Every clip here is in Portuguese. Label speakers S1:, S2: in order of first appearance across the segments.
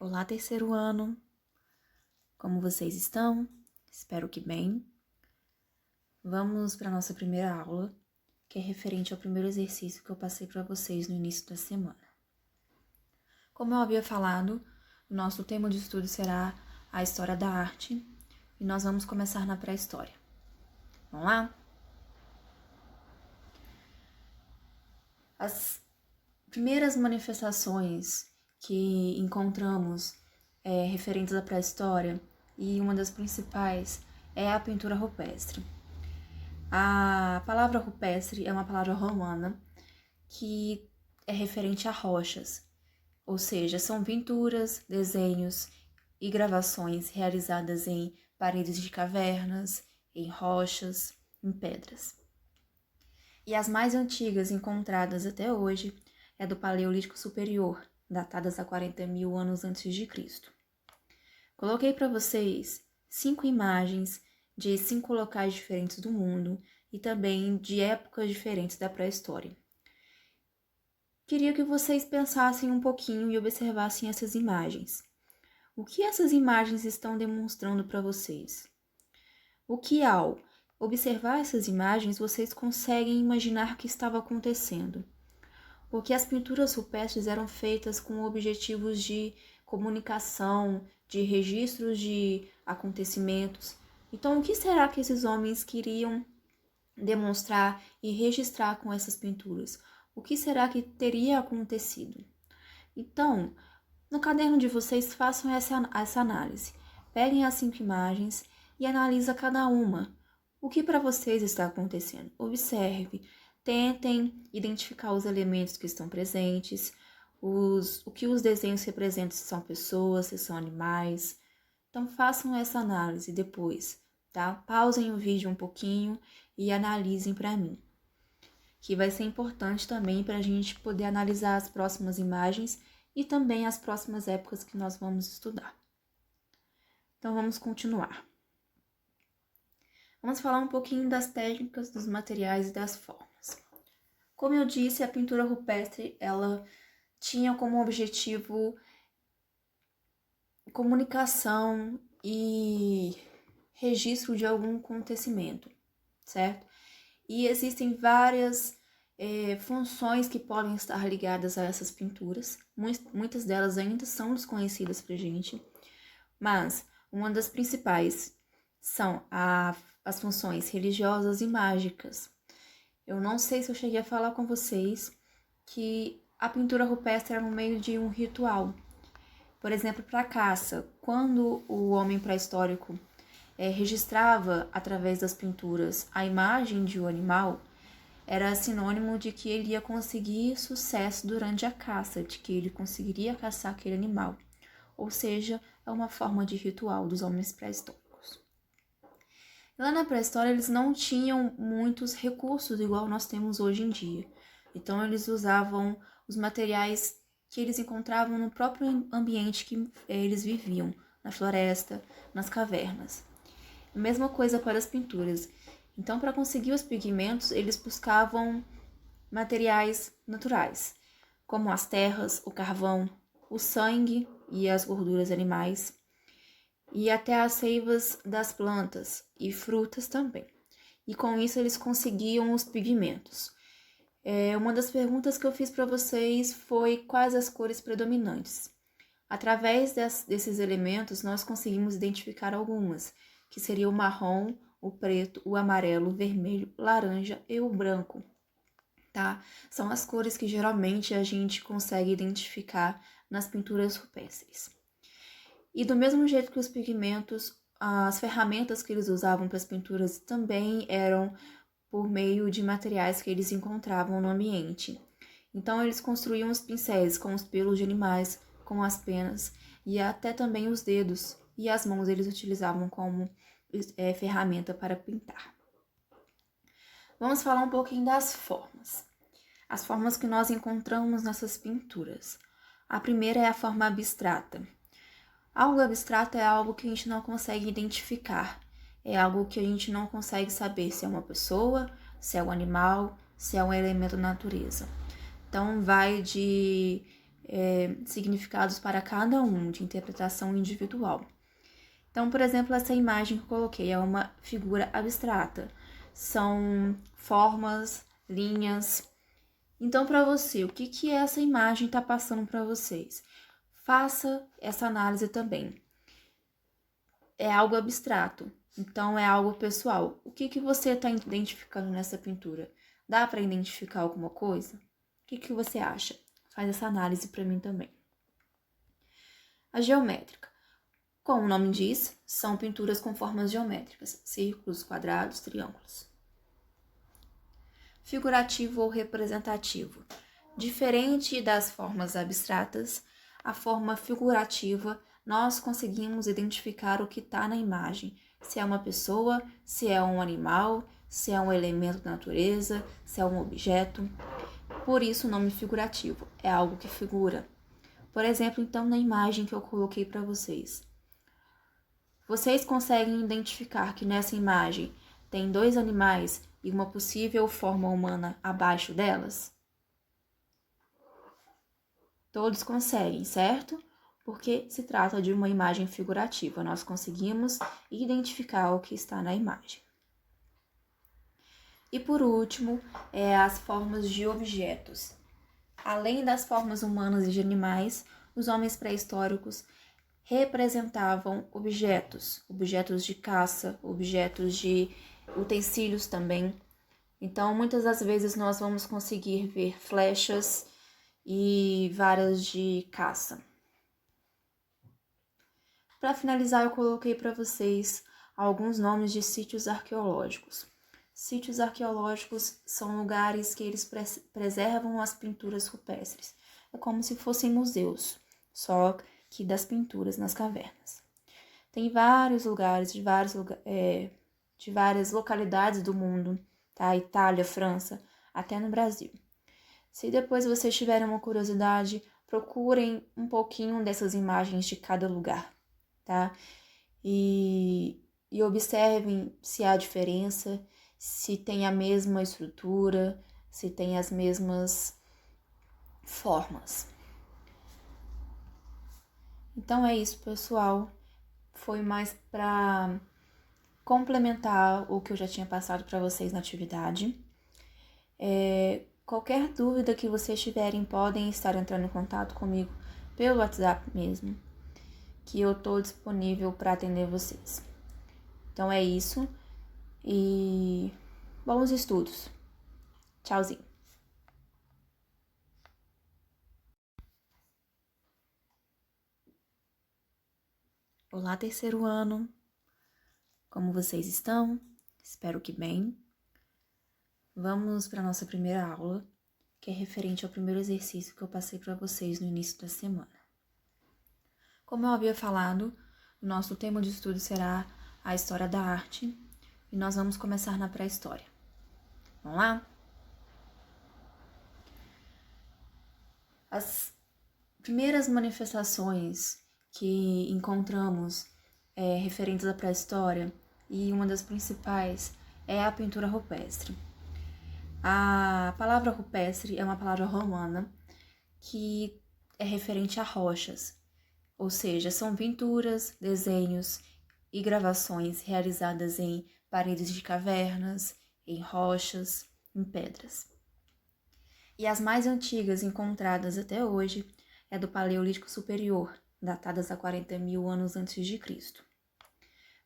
S1: Olá, terceiro ano! Como vocês estão? Espero que bem. Vamos para a nossa primeira aula, que é referente ao primeiro exercício que eu passei para vocês no início da semana. Como eu havia falado, o nosso tema de estudo será a história da arte e nós vamos começar na pré-história. Vamos lá? As primeiras manifestações que encontramos referentes à pré-história, e uma das principais é a pintura rupestre. A palavra rupestre é uma palavra romana que é referente a rochas, ou seja, são pinturas, desenhos e gravações realizadas em paredes de cavernas, em rochas, em pedras. E as mais antigas encontradas até hoje é do Paleolítico Superior, datadas a 40 mil anos antes de Cristo. Coloquei para vocês 5 imagens de 5 locais diferentes do mundo e também de épocas diferentes da pré-história. Queria que vocês pensassem um pouquinho e observassem essas imagens. O que essas imagens estão demonstrando para vocês? O que, ao observar essas imagens, vocês conseguem imaginar o que estava acontecendo? Porque as pinturas rupestres eram feitas com objetivos de comunicação, de registros de acontecimentos. Então, o que será que esses homens queriam demonstrar e registrar com essas pinturas? O que será que teria acontecido? Então, no caderno de vocês, façam essa análise. Peguem as 5 imagens e analisa cada uma. O que para vocês está acontecendo? Observe, tentem identificar os elementos que estão presentes, o que os desenhos representam, se são pessoas, se são animais. Então, façam essa análise depois, tá? Pausem o vídeo um pouquinho e analisem para mim, que vai ser importante também para a gente poder analisar as próximas imagens e também as próximas épocas que nós vamos estudar. Então, vamos continuar. Vamos falar um pouquinho das técnicas, dos materiais e das formas. Como eu disse, a pintura rupestre, ela tinha como objetivo comunicação e registro de algum acontecimento, certo? E existem várias funções que podem estar ligadas a essas pinturas. Muitas delas ainda são desconhecidas pra gente, mas uma das principais são as funções religiosas e mágicas. Eu não sei se eu cheguei a falar com vocês que a pintura rupestre era no meio de um ritual. Por exemplo, para a caça, quando o homem pré-histórico registrava através das pinturas a imagem de um animal, era sinônimo de que ele ia conseguir sucesso durante a caça, de que ele conseguiria caçar aquele animal. Ou seja, é uma forma de ritual dos homens pré-históricos. Lá na pré-história, eles não tinham muitos recursos igual nós temos hoje em dia. Então, eles usavam os materiais que eles encontravam no próprio ambiente que eles viviam, na floresta, nas cavernas. A mesma coisa para as pinturas. Então, para conseguir os pigmentos, eles buscavam materiais naturais, como as terras, o carvão, o sangue e as gorduras animais, e até as seivas das plantas e frutas também. E com isso eles conseguiam os pigmentos. Uma das perguntas que eu fiz para vocês foi quais as cores predominantes. Através desses elementos, nós conseguimos identificar algumas, que seria o marrom, o preto, o amarelo, o vermelho, laranja e o branco, tá? São as cores que geralmente a gente consegue identificar nas pinturas rupestres. E do mesmo jeito que os pigmentos, as ferramentas que eles usavam para as pinturas também eram por meio de materiais que eles encontravam no ambiente. Então, eles construíam os pincéis com os pelos de animais, com as penas e até também os dedos e as mãos eles utilizavam como ferramenta para pintar. Vamos falar um pouquinho das formas. As formas que nós encontramos nessas pinturas. A primeira é a forma abstrata. Algo abstrato é algo que a gente não consegue identificar. É algo que a gente não consegue saber se é uma pessoa, se é um animal, se é um elemento da natureza. Então, vai de significados para cada um, de interpretação individual. Então, por exemplo, essa imagem que eu coloquei é uma figura abstrata. São formas, linhas. Então, para você, o que essa imagem está passando para vocês? Faça essa análise também. É algo abstrato, então é algo pessoal. O que você está identificando nessa pintura? Dá para identificar alguma coisa? O que você acha? Faz essa análise para mim também. A geométrica. Como o nome diz, são pinturas com formas geométricas, círculos, quadrados, triângulos. Figurativo ou representativo. Diferente das formas abstratas, a forma figurativa, nós conseguimos identificar o que está na imagem. Se é uma pessoa, se é um animal, se é um elemento da natureza, se é um objeto. Por isso o nome figurativo, é algo que figura. Por exemplo, então, na imagem que eu coloquei para vocês. Vocês conseguem identificar que nessa imagem tem 2 animais e uma possível forma humana abaixo delas? Todos conseguem, certo? Porque se trata de uma imagem figurativa, nós conseguimos identificar o que está na imagem. E por último, as formas de objetos. Além das formas humanas e de animais, os homens pré-históricos representavam objetos de caça, objetos de utensílios também. Então, muitas das vezes nós vamos conseguir ver flechas e varas de caça. Para finalizar, eu coloquei para vocês alguns nomes de sítios arqueológicos. Sítios arqueológicos são lugares que eles preservam as pinturas rupestres. É como se fossem museus, só que das pinturas nas cavernas. Tem vários lugares, de várias localidades do mundo, tá? Itália, França, até no Brasil. Se depois vocês tiverem uma curiosidade, procurem um pouquinho dessas imagens de cada lugar, tá? E observem se há diferença, se tem a mesma estrutura, se tem as mesmas formas. Então é isso, pessoal. Foi mais para complementar o que eu já tinha passado para vocês na atividade. Qualquer dúvida que vocês tiverem, podem estar entrando em contato comigo pelo WhatsApp mesmo, que eu estou disponível para atender vocês. Então é isso e bons estudos. Tchauzinho. Olá, terceiro ano. Como vocês estão? Espero que bem. Vamos para a nossa primeira aula, que é referente ao primeiro exercício que eu passei para vocês no início da semana. Como eu havia falado, o nosso tema de estudo será a história da arte e nós vamos começar na pré-história. Vamos lá? As primeiras manifestações que encontramos referentes à pré-história, e uma das principais é a pintura rupestre. A palavra rupestre é uma palavra romana que é referente a rochas, ou seja, são pinturas, desenhos e gravações realizadas em paredes de cavernas, em rochas, em pedras. E as mais antigas encontradas até hoje é do Paleolítico Superior, datadas a 40 mil anos antes de Cristo.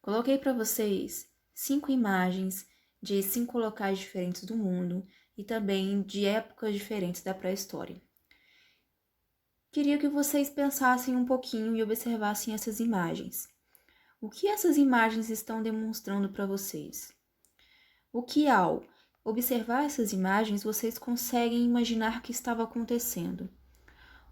S1: Coloquei para vocês 5 imagens de 5 locais diferentes do mundo e também de épocas diferentes da pré-história. Queria que vocês pensassem um pouquinho e observassem essas imagens. O que essas imagens estão demonstrando para vocês? O que, ao observar essas imagens, vocês conseguem imaginar que estava acontecendo?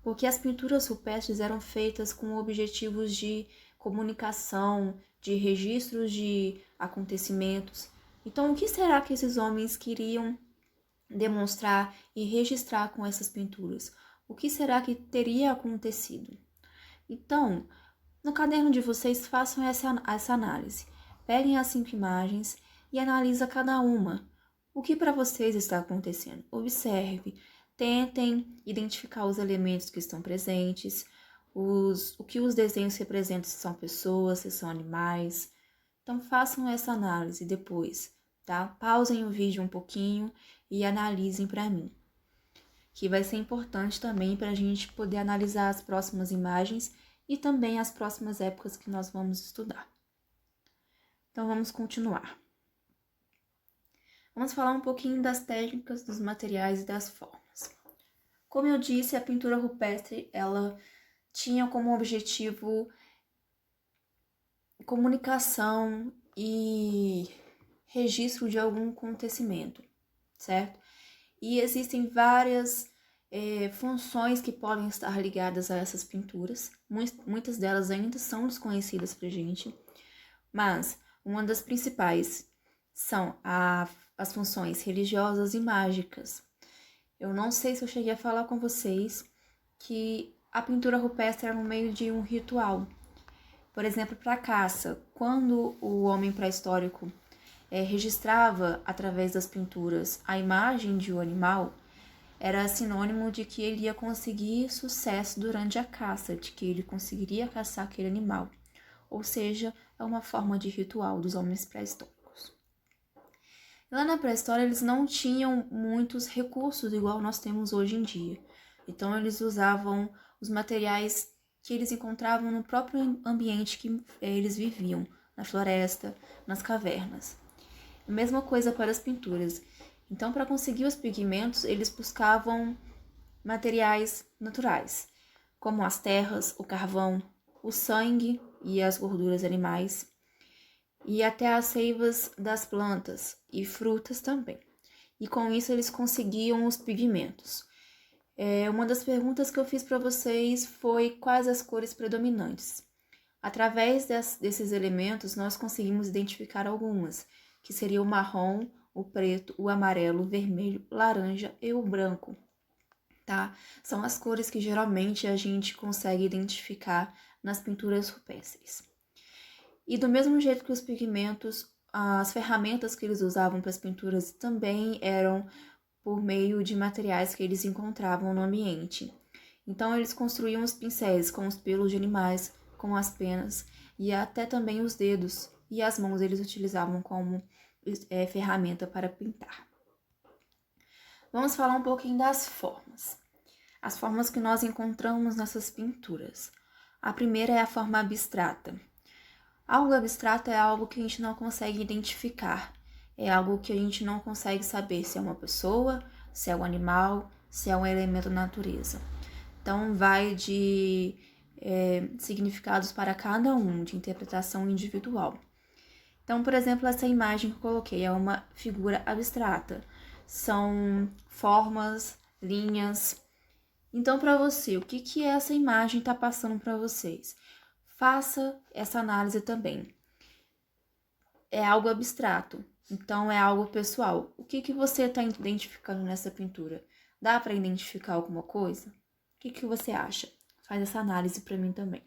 S1: Porque as pinturas rupestres eram feitas com objetivos de comunicação, de registros de acontecimentos. Então, o que será que esses homens queriam demonstrar e registrar com essas pinturas? O que será que teria acontecido? Então, no caderno de vocês, façam essa análise. Peguem as 5 imagens e analisa cada uma. O que para vocês está acontecendo? Observe. Tentem identificar os elementos que estão presentes, o que os desenhos representam, se são pessoas, se são animais. Então façam essa análise depois, tá? Pausem o vídeo um pouquinho e analisem para mim, que vai ser importante também para a gente poder analisar as próximas imagens e também as próximas épocas que nós vamos estudar. Então vamos continuar. Vamos falar um pouquinho das técnicas, dos materiais e das formas. Como eu disse, a pintura rupestre, ela tinha como objetivo comunicação e registro de algum acontecimento, certo? E existem várias funções que podem estar ligadas a essas pinturas. Muitas delas ainda são desconhecidas pra gente, mas uma das principais são as funções religiosas e mágicas. Eu não sei se eu cheguei a falar com vocês que a pintura rupestre era no meio de um ritual. Por exemplo, para a caça, quando o homem pré-histórico registrava através das pinturas a imagem de um animal, era sinônimo de que ele ia conseguir sucesso durante a caça, de que ele conseguiria caçar aquele animal. Ou seja, é uma forma de ritual dos homens pré-históricos. Lá na pré-história, eles não tinham muitos recursos igual nós temos hoje em dia. Então, eles usavam os materiais que eles encontravam no próprio ambiente que eles viviam, na floresta, nas cavernas. A mesma coisa para as pinturas. Então, para conseguir os pigmentos, eles buscavam materiais naturais, como as terras, o carvão, o sangue e as gorduras animais, e até as seivas das plantas e frutas também. E com isso eles conseguiam os pigmentos. Uma das perguntas que eu fiz para vocês foi quais as cores predominantes. Através desses elementos, nós conseguimos identificar algumas, que seria o marrom, o preto, o amarelo, o vermelho, laranja e o branco, tá? São as cores que geralmente a gente consegue identificar nas pinturas rupestres. E do mesmo jeito que os pigmentos, as ferramentas que eles usavam para as pinturas também eram por meio de materiais que eles encontravam no ambiente. Então, eles construíam os pincéis com os pelos de animais, com as penas e até também os dedos e as mãos eles utilizavam como ferramenta para pintar. Vamos falar um pouquinho das formas. As formas que nós encontramos nessas pinturas. A primeira é a forma abstrata. Algo abstrato é algo que a gente não consegue identificar. É algo que a gente não consegue saber se é uma pessoa, se é um animal, se é um elemento da natureza. Então, vai de significados para cada um, de interpretação individual. Então, por exemplo, essa imagem que eu coloquei é uma figura abstrata. São formas, linhas. Então, para você, o que essa imagem está passando para vocês? Faça essa análise também. É algo abstrato, então é algo pessoal. O que você está identificando nessa pintura? Dá para identificar alguma coisa? O que você acha? Faz essa análise para mim também.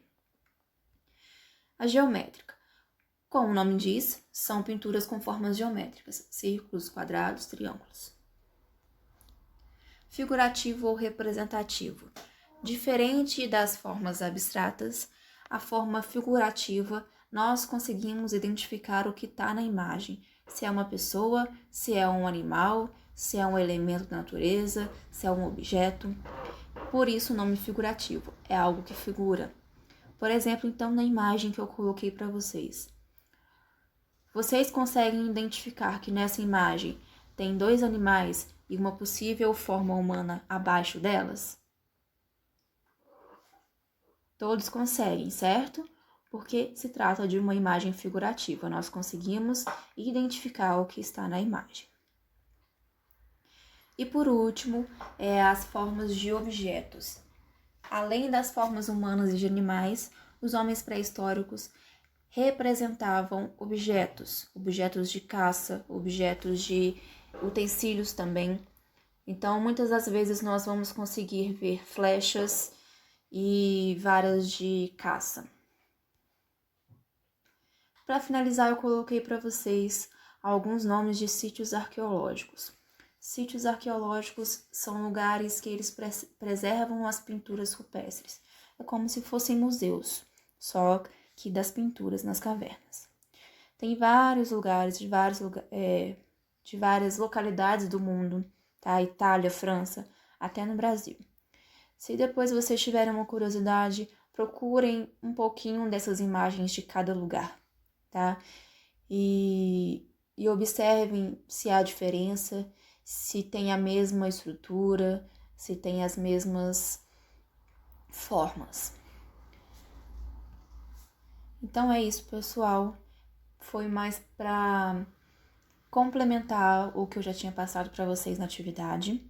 S1: A geométrica. Como o nome diz, são pinturas com formas geométricas, círculos, quadrados, triângulos. Figurativo ou representativo. Diferente das formas abstratas, a forma figurativa, nós conseguimos identificar o que está na imagem. Se é uma pessoa, se é um animal, se é um elemento da natureza, se é um objeto. Por isso o nome figurativo, é algo que figura. Por exemplo, então, na imagem que eu coloquei para vocês. Vocês conseguem identificar que nessa imagem tem dois animais e uma possível forma humana abaixo delas? Todos conseguem, certo? Porque se trata de uma imagem figurativa, nós conseguimos identificar o que está na imagem. E por último, as formas de objetos. Além das formas humanas e de animais, os homens pré-históricos representavam objetos de caça, objetos de utensílios também. Então, muitas das vezes nós vamos conseguir ver flechas e varas de caça. Para finalizar, eu coloquei para vocês alguns nomes de sítios arqueológicos. Sítios arqueológicos são lugares que eles preservam as pinturas rupestres. É como se fossem museus, só que das pinturas nas cavernas. Tem vários lugares, de várias localidades do mundo, tá? Itália, França, até no Brasil. Se depois vocês tiverem uma curiosidade, procurem um pouquinho dessas imagens de cada lugar, tá? E observem se há diferença, se tem a mesma estrutura, se tem as mesmas formas. Então é isso, pessoal. Foi mais para complementar o que eu já tinha passado para vocês na atividade.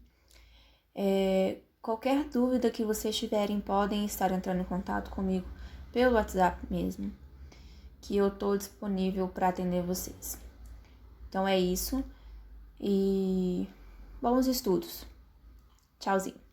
S1: Qualquer dúvida que vocês tiverem, podem estar entrando em contato comigo pelo WhatsApp mesmo, que eu estou disponível para atender vocês. Então é isso e bons estudos. Tchauzinho.